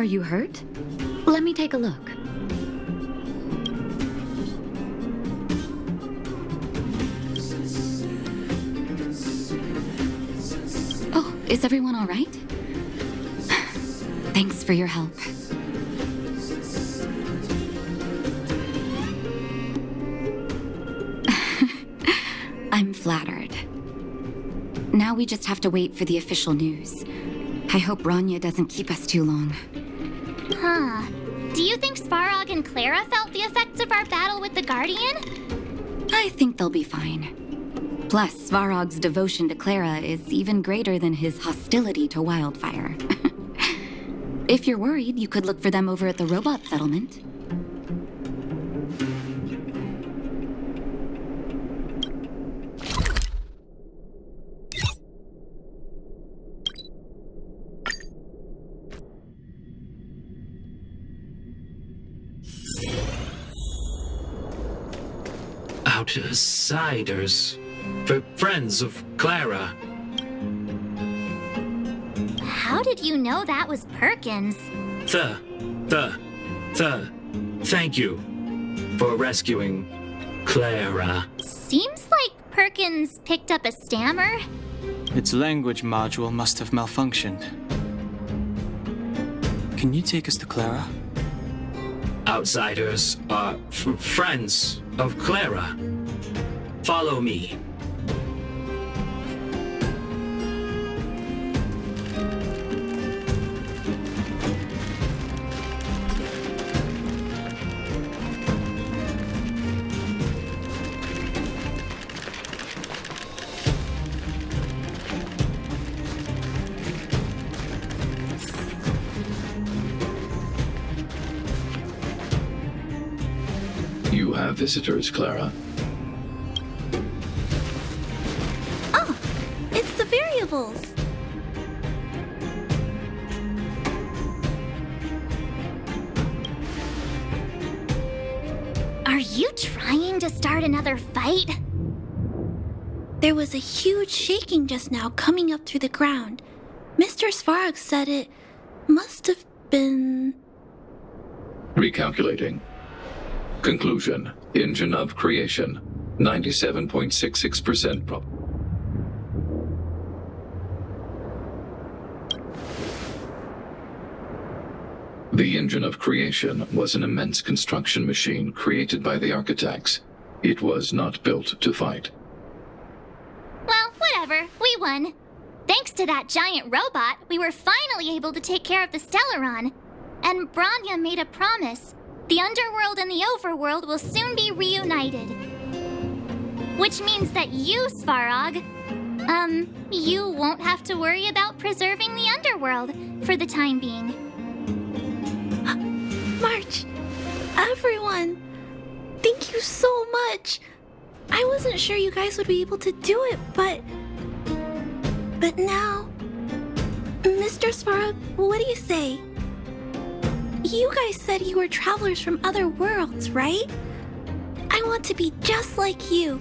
Are you hurt? Let me take a look. Oh, is everyone all right? Thanks for your help. I'm flattered. Now we just have to wait for the official news. I hope Rania doesn't keep us too long. Huh. Do you think Svarog and Clara felt the effects of our battle with the Guardian? I think they'll be fine. Plus, Svarog's devotion to Clara is even greater than his hostility to Wildfire. If you're worried, you could look for them over at the robot settlement. Outsiders. For friends of Clara. How did you know that was Perkins? Thank you for rescuing Clara. Seems like Perkins picked up a stammer. Its language module must have malfunctioned. Can you take us to Clara? Outsiders are friends of Clara. Follow me. You have visitors, Clara. Oh, it's the variables. Are you trying to start another fight? There was a huge shaking just now coming up through the ground. Mr. Svarog said it must have been... Recalculating. Conclusion. Engine of creation. 97.66% prob. The engine of creation was an immense construction machine created by the architects. It was not built to fight. Well, whatever. We won. Thanks to that giant robot, we were finally able to take care of the Stellaron. And Branya made a promise. The underworld and the overworld will soon be reunited. Which means that you, Svarog, you won't have to worry about preserving the underworld for the time being. March, everyone, thank you so much. I wasn't sure you guys would be able to do it, but now, Mr. Svarog, what do you say? You guys said you were travelers from other worlds, right? I want to be just like you.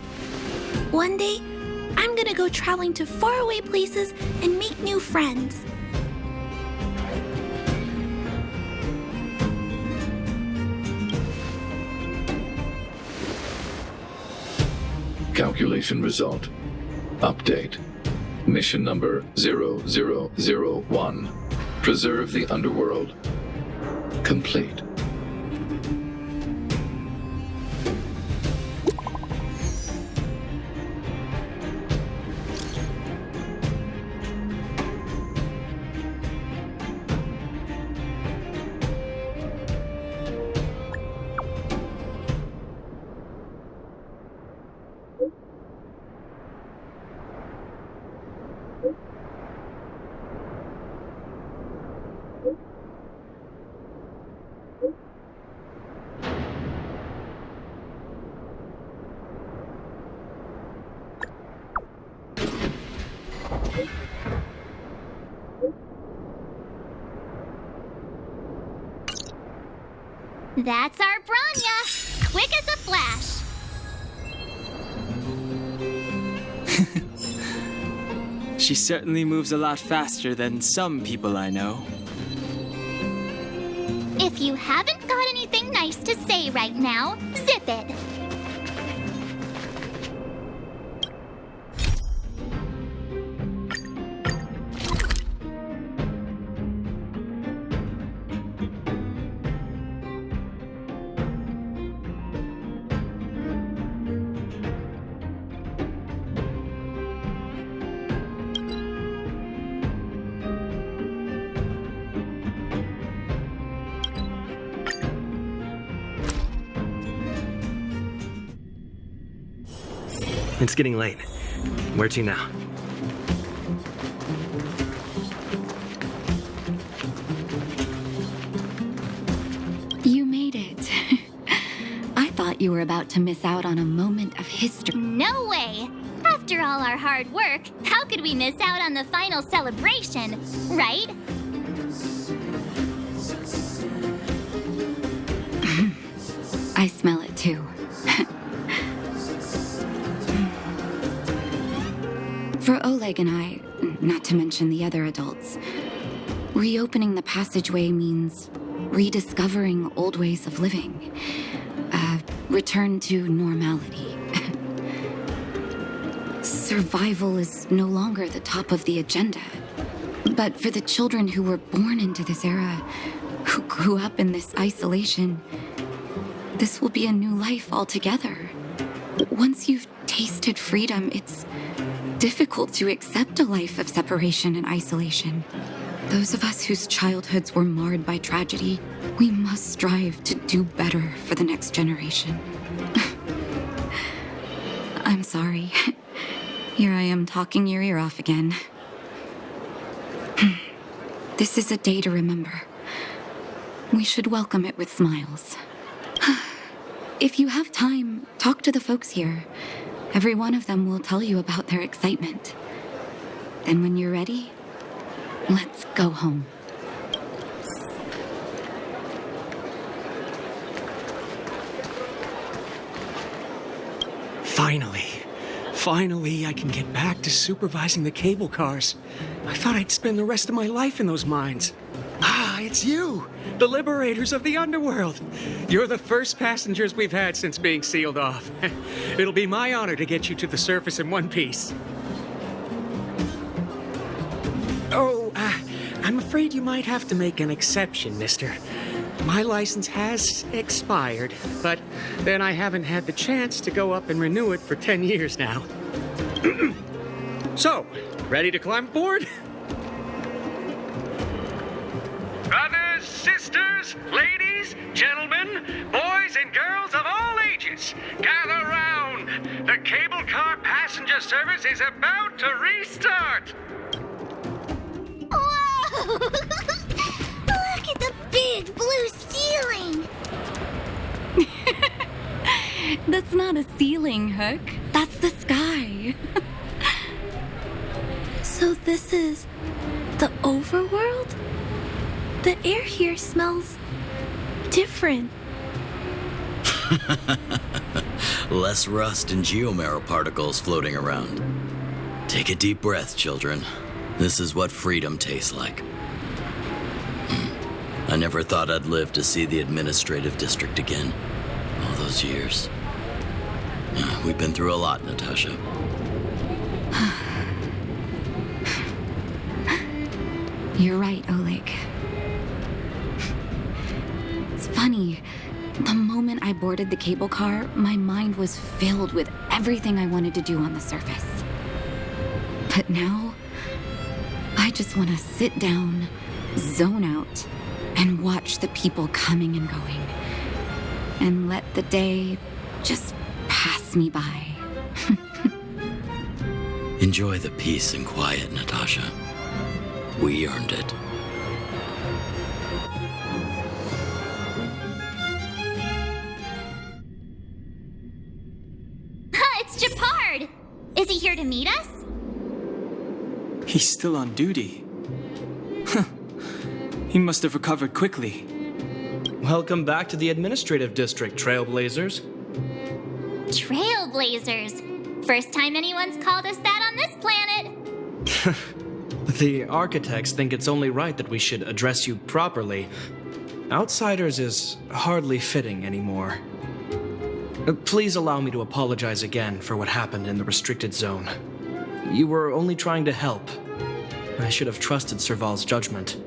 One day, I'm gonna go traveling to faraway places and make new friends. Calculation result. Update. Mission number 0001. Preserve the underworld. Complete. That's our Branya! Quick as a flash! She certainly moves a lot faster than some people I know. you haven't got anything nice to say right now, zip it. It's getting late. Where to now? You made it. I thought you were about to miss out on a moment of history. No way! After all our hard work, how could we miss out on the final celebration, right? I smell it too. For Oleg and I, not to mention the other adults, reopening the passageway means rediscovering old ways of living. Return to normality. Survival is no longer the top of the agenda. But for the children who were born into this era, who grew up in this isolation, this will be a new life altogether. Once you've tasted freedom, it's difficult to accept a life of separation and isolation. Those of us whose childhoods were marred by tragedy, we must strive to do better for the next generation. I'm sorry. Here I am talking your ear off again. This is a day to remember. We should welcome it with smiles. If you have time, talk to the folks here. Every one of them will tell you about their excitement. Then when you're ready, let's go home. Finally, I can get back to supervising the cable cars. I thought I'd spend the rest of my life in those mines. Ah, it's you, the liberators of the underworld. You're the first passengers we've had since being sealed off. It'll be my honor to get you to the surface in one piece. Oh, I'm afraid you might have to make an exception, mister. My license has expired, but then I haven't had the chance to go up and renew it for 10 years now. So, ready to climb aboard? Brothers, sisters, ladies, gentlemen, boys and girls of all ages, gather round. The cable car passenger service is about to restart. Whoa! Look at the big blue ceiling! That's not a ceiling, Hook. That's the sky. So this is the overworld? The air here smells different. Less rust and geomarrow particles floating around. Take a deep breath, children. This is what freedom tastes like. I never thought I'd live to see the administrative district again. All those years. We've been through a lot, Natasha. You're right, Oleg. It's funny. The moment I boarded the cable car, my mind was filled with everything I wanted to do on the surface. But now, I just want to sit down, zone out, and watch the people coming and going. And let the day just pass me by. Enjoy the peace and quiet, Natasha. We earned it. It's Japard! Is he here to meet us? He's still on duty. He must have recovered quickly. Welcome back to the administrative district, Trailblazers. Trailblazers. First time anyone's called us that on this planet. The architects think it's only right that we should address you properly. Outsiders is hardly fitting anymore. Please allow me to apologize again for what happened in the restricted zone. You were only trying to help. I should have trusted Serval's judgment.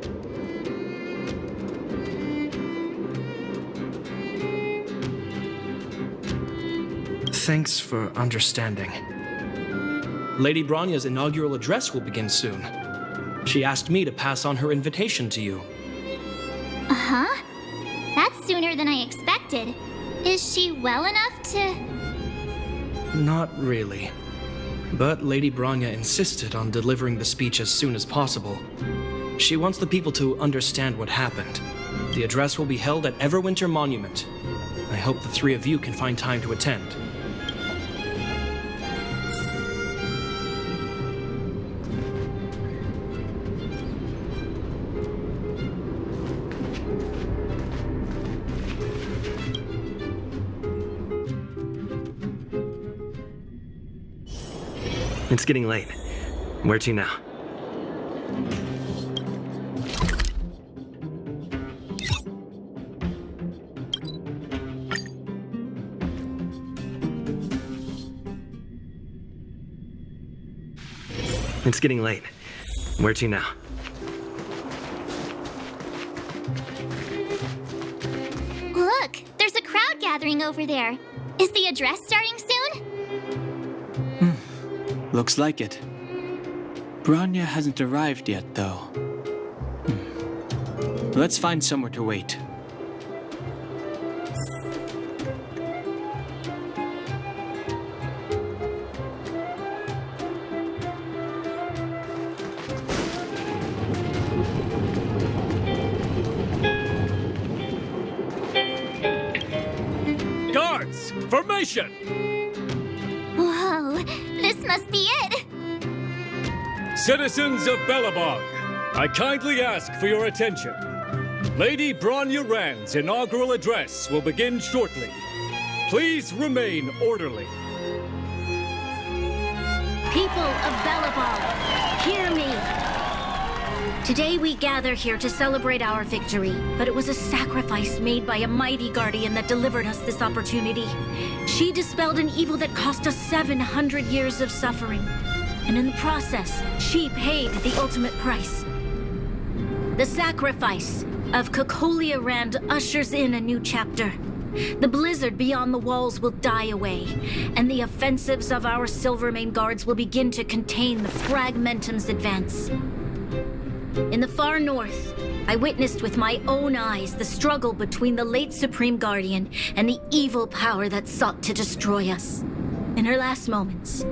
Thanks for understanding. Lady Bronya's inaugural address will begin soon. She asked me to pass on her invitation to you. Uh-huh. That's sooner than I expected. Is she well enough to... Not really. But Lady Bronya insisted on delivering the speech as soon as possible. She wants the people to understand what happened. The address will be held at Everwinter Monument. I hope the three of you can find time to attend. It's getting late. Where to now? It's getting late. Where to now? Look, there's a crowd gathering over there. Is the address starting soon? Looks like it. Bronya hasn't arrived yet, though. Let's find somewhere to wait. Guards, formation! Whoa, this must be it! Citizens of Belobog, I kindly ask for your attention. Lady Bronya Rand's inaugural address will begin shortly. Please remain orderly. People of Belobog, hear me! Today we gather here to celebrate our victory, but it was a sacrifice made by a mighty guardian that delivered us this opportunity. She dispelled an evil that cost us 700 years of suffering. And in the process, she paid the ultimate price. The sacrifice of Cocolia Rand ushers in a new chapter. The blizzard beyond the walls will die away, and the offensives of our Silvermane guards will begin to contain the Fragmentum's advance. In the far north, I witnessed with my own eyes the struggle between the late Supreme Guardian and the evil power that sought to destroy us. In her last moments,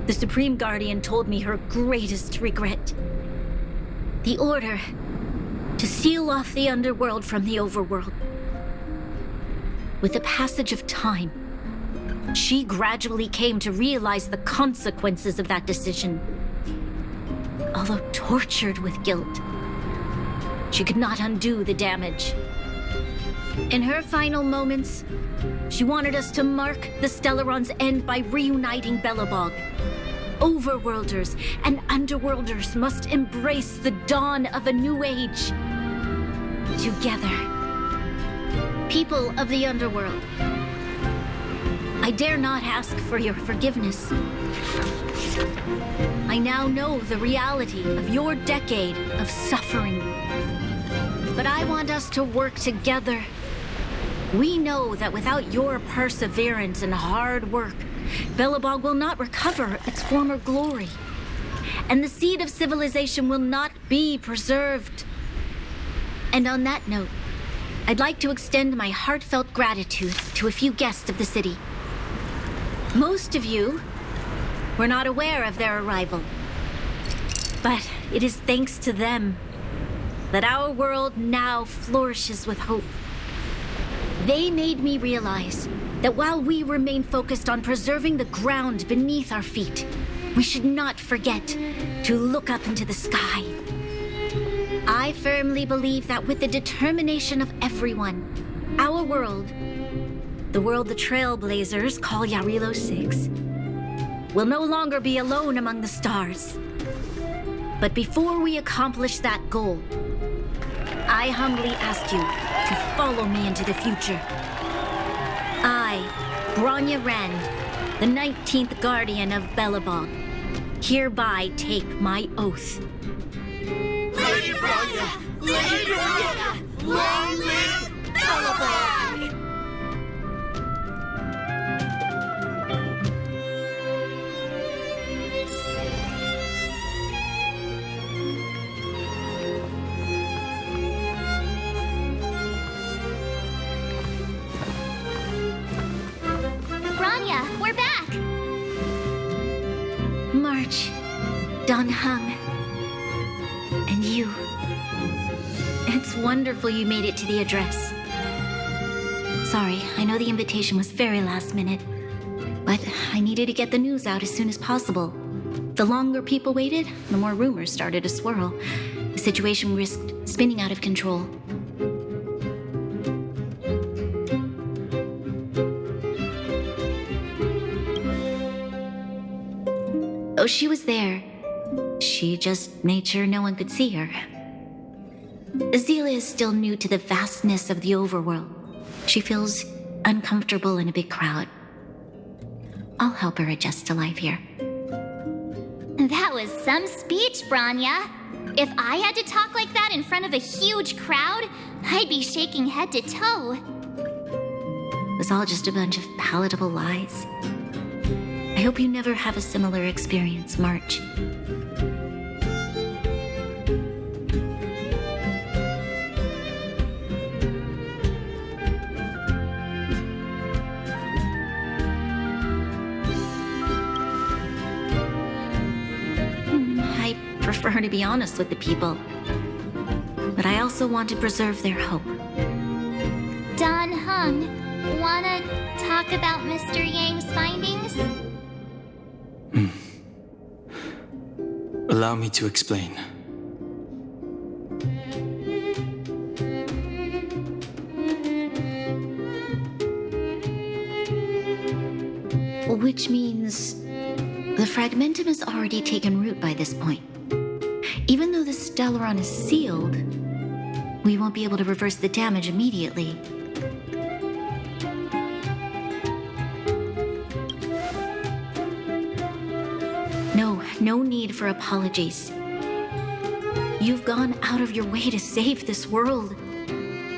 the Supreme Guardian told me her greatest regret. The order to seal off the underworld from the overworld. With the passage of time, she gradually came to realize the consequences of that decision. Although tortured with guilt, she could not undo the damage. In her final moments, she wanted us to mark the Stellaron's end by reuniting Belobog. Overworlders and underworlders must embrace the dawn of a new age. Together. People of the underworld, I dare not ask for your forgiveness. I now know the reality of your decade of suffering. But I want us to work together. We know that without your perseverance and hard work, Belobog will not recover its former glory. And the seed of civilization will not be preserved. And on that note, I'd like to extend my heartfelt gratitude to a few guests of the city. Most of you were not aware of their arrival. But it is thanks to them that our world now flourishes with hope. They made me realize that while we remain focused on preserving the ground beneath our feet, we should not forget to look up into the sky. I firmly believe that with the determination of everyone, our world, the world the Trailblazers call Yarilo 6, will no longer be alone among the stars. But before we accomplish that goal, I humbly ask you to follow me into the future. I, Bronya Rand, the 19th Guardian of Belobog, hereby take my oath. Lady Bronya! Lady Bronya! Long live Belobog! Bronya, we're back! March, Don Hung, and you. It's wonderful you made it to the address. Sorry, I know the invitation was very last minute, but I needed to get the news out as soon as possible. The longer people waited, the more rumors started to swirl. The situation risked spinning out of control. Oh, she was there. She just made sure no one could see her. Azela is still new to the vastness of the overworld. She feels uncomfortable in a big crowd. I'll help her adjust to life here. That was some speech, Bronya. If I had to talk like that in front of a huge crowd, I'd be shaking head to toe. It was all just a bunch of palatable lies. I hope you never have a similar experience, March. I prefer to be honest with the people, but I also want to preserve their hope. Don Hung, wanna talk about Mr. Yang's findings? Allow me to explain. Which means the fragmentum has already taken root by this point. Even though the Stellaron is sealed, we won't be able to reverse the damage immediately. No need for apologies. You've gone out of your way to save this world.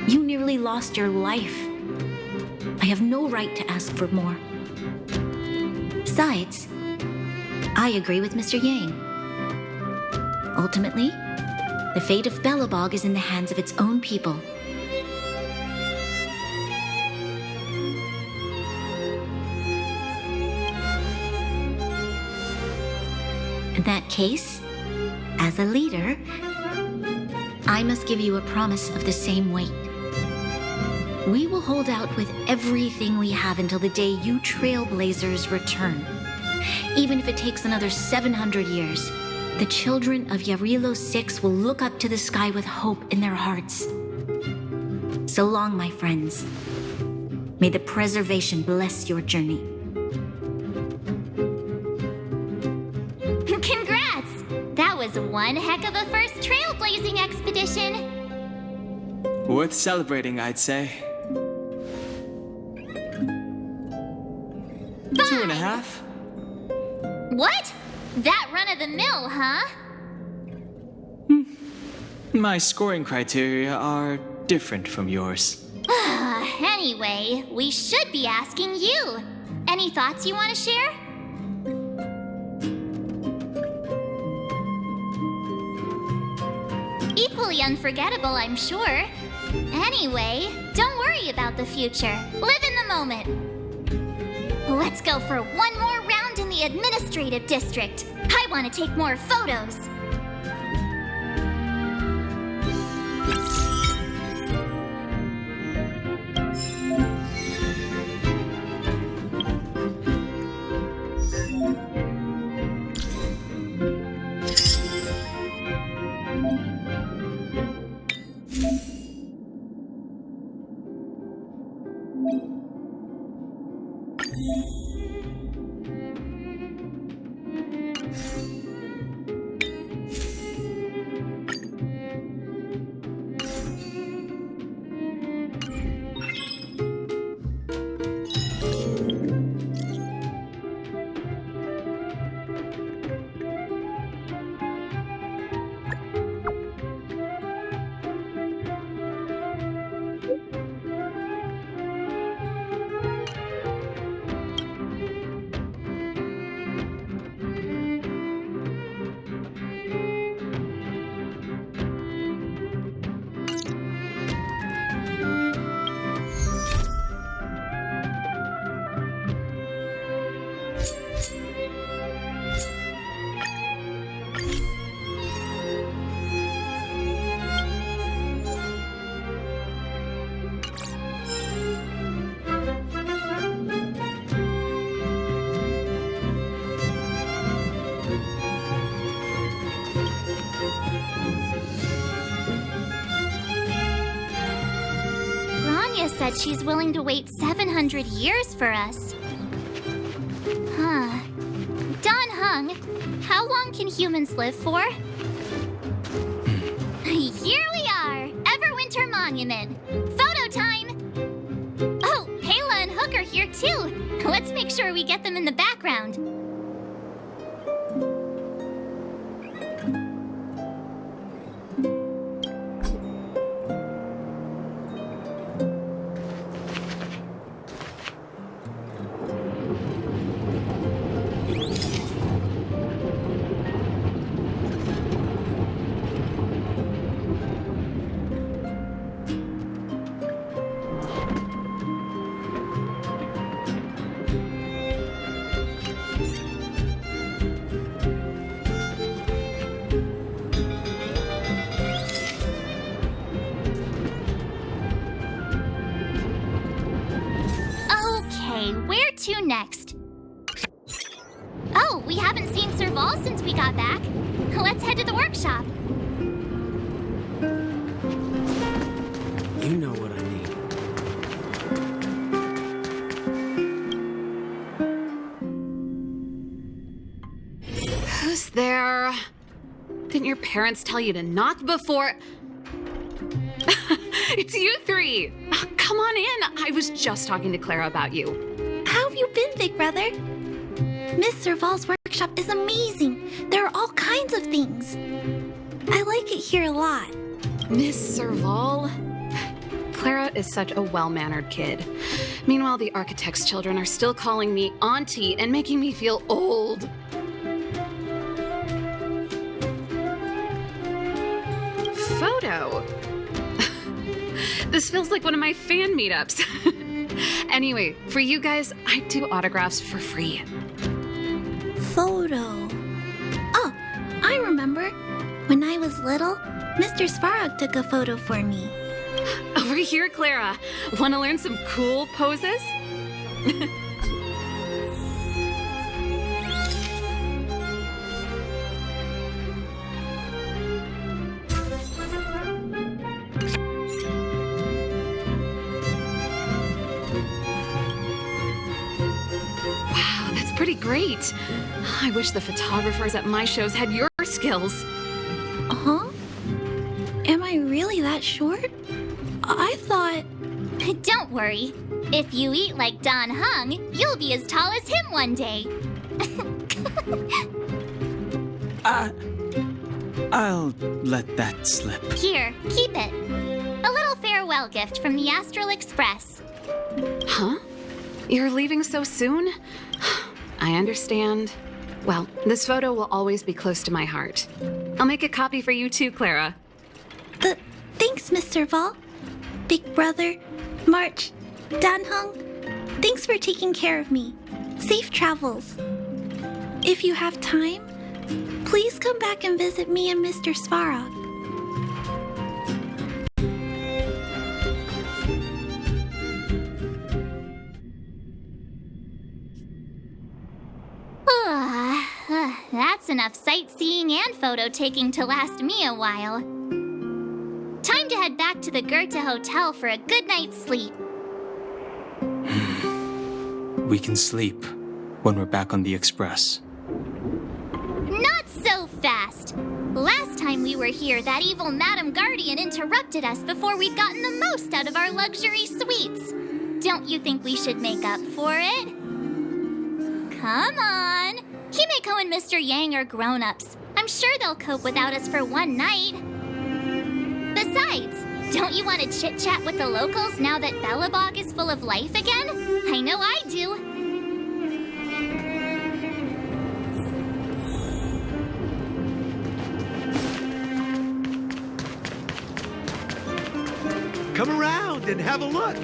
You nearly lost your life. I have no right to ask for more. Besides, I agree with Mr. Yang. Ultimately, the fate of Belobog is in the hands of its own people. In that case, as a leader, I must give you a promise of the same weight. We will hold out with everything we have until the day you Trailblazers return. Even if it takes another 700 years, the children of Yarilo 6 will look up to the sky with hope in their hearts. So long, my friends. May the preservation bless your journey. Congrats! That was one heck of a first trailblazing expedition. Worth celebrating, I'd say. 2.5? What? That run-of-the-mill, huh? My scoring criteria are different from yours. Anyway, we should be asking you. Any thoughts you want to share? Equally unforgettable, I'm sure. Anyway, don't worry about the future. Live in the moment. Let's go for one more round in the administrative district. I want to take more photos. said she's willing to wait 700 years for us. Huh. Don Hung, how long can humans live for? Here we are! Everwinter Monument! Photo time! Oh, Pela and Hook are here too! Let's make sure we get them in the background. Where to next? Oh, we haven't seen Serval since we got back. Let's head to the workshop. You know what I mean. Who's there? Didn't your parents tell you to knock before? It's you three! Oh, come on in! I was just talking to Clara about you. How have you been, big brother? Miss Serval's workshop is amazing. There are all kinds of things. I like it here a lot. Miss Serval? Clara is such a well-mannered kid. Meanwhile, the architect's children are still calling me auntie and making me feel old. Photo? This feels like one of my fan meetups. Anyway, for you guys, I do autographs for free. Photo. Oh, I remember. When I was little, Mr. Svarog took a photo for me. Over here, Clara. Want to learn some cool poses? Pretty great. I wish the photographers at my shows had your skills. Huh? Am I really that short? I thought... Don't worry. If you eat like Don Hung, you'll be as tall as him one day. I'll let that slip. Here, keep it. A little farewell gift from the Astral Express. Huh? You're leaving so soon? I understand. Well, this photo will always be close to my heart. I'll make a copy for you too, Clara. Thanks, Miss Serval. Big brother, March, Dan Hung, thanks for taking care of me. Safe travels. If you have time, please come back and visit me and Mr. Svarog. That's enough sightseeing and photo taking to last me a while. Time to head back to the Goethe Hotel for a good night's sleep. We can sleep when we're back on the Express. Not so fast! Last time we were here, that evil Madam Guardian interrupted us before we'd gotten the most out of our luxury suites. Don't you think we should make up for it? Come on! Himeko and Mr. Yang are grown-ups. I'm sure they'll cope without us for one night. Besides, don't you want to chit-chat with the locals now that Belobog is full of life again? I know I do. Come around and have a look.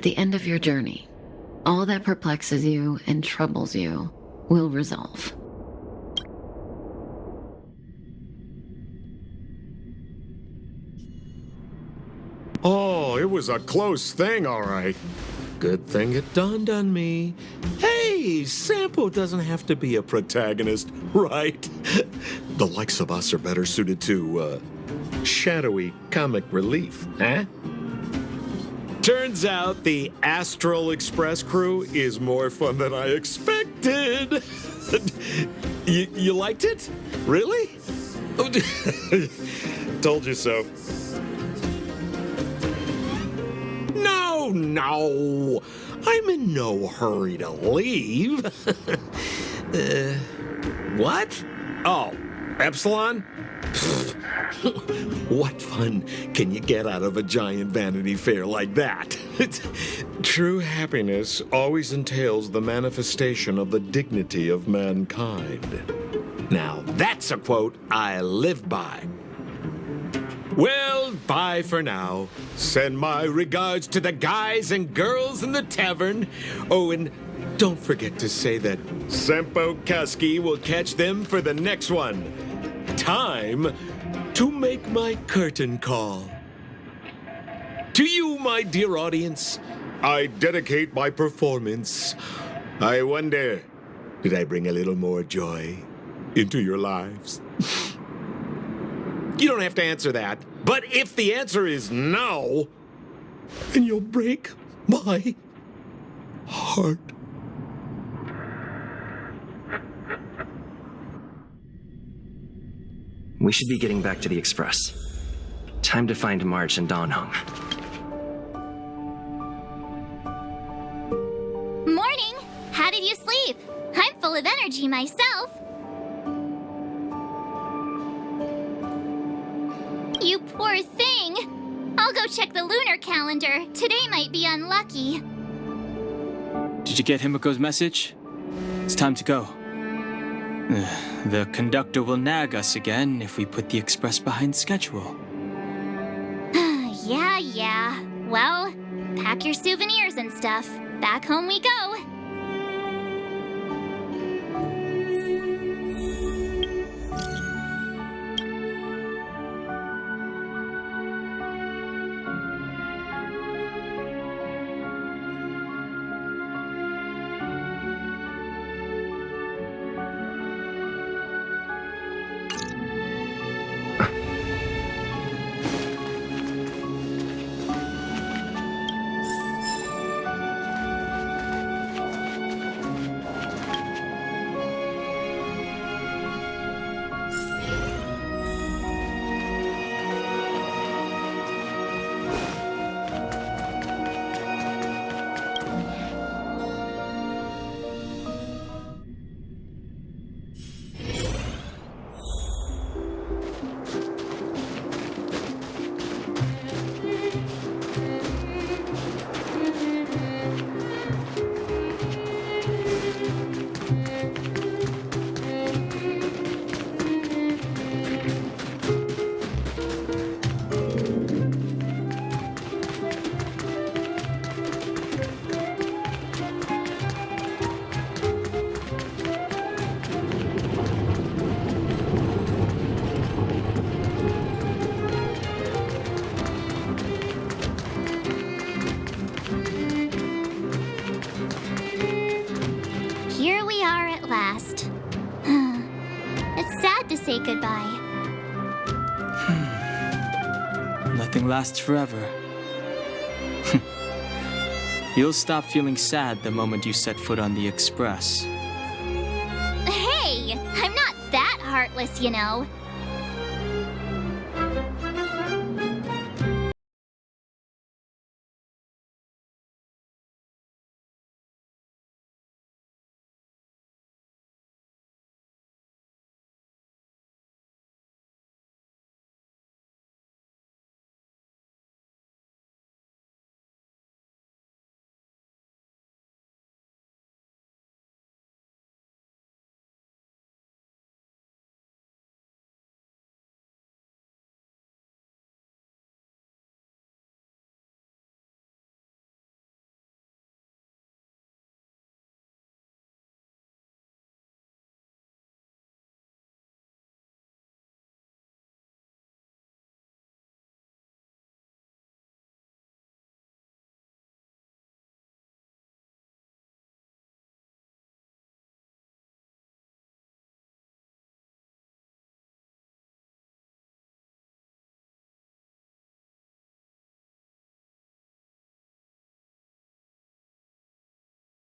the end of your journey, all that perplexes you and troubles you will resolve. Oh, it was a close thing, all right. Good thing it dawned on me. Hey, Sampo doesn't have to be a protagonist, right? The likes of us are better suited to, shadowy comic relief, huh? Turns out the Astral Express crew is more fun than I expected. You liked it? Really? Told you so. No, I'm in no hurry to leave. What? Oh, Epsilon? What fun can you get out of a giant Vanity Fair like that? True happiness always entails the manifestation of the dignity of mankind. Now, that's a quote I live by. Well, bye for now. Send my regards to the guys and girls in the tavern. Oh, and don't forget to say that Sampo Kaski will catch them for the next one. Time to make my curtain call. To you, my dear audience, I dedicate my performance. I wonder, did I bring a little more joy into your lives? You don't have to answer that. But if the answer is no, then you'll break my heart. We should be getting back to the Express. Time to find March and Donhong. Morning! How did you sleep? I'm full of energy myself. You poor thing. I'll go check the lunar calendar. Today might be unlucky. Did you get Himiko's message? It's time to go. The conductor will nag us again if we put the express behind schedule. Yeah. Well, pack your souvenirs and stuff. Back home we go. Say goodbye. Nothing lasts forever. You'll stop feeling sad the moment you set foot on the express. Hey, I'm not that heartless, you know.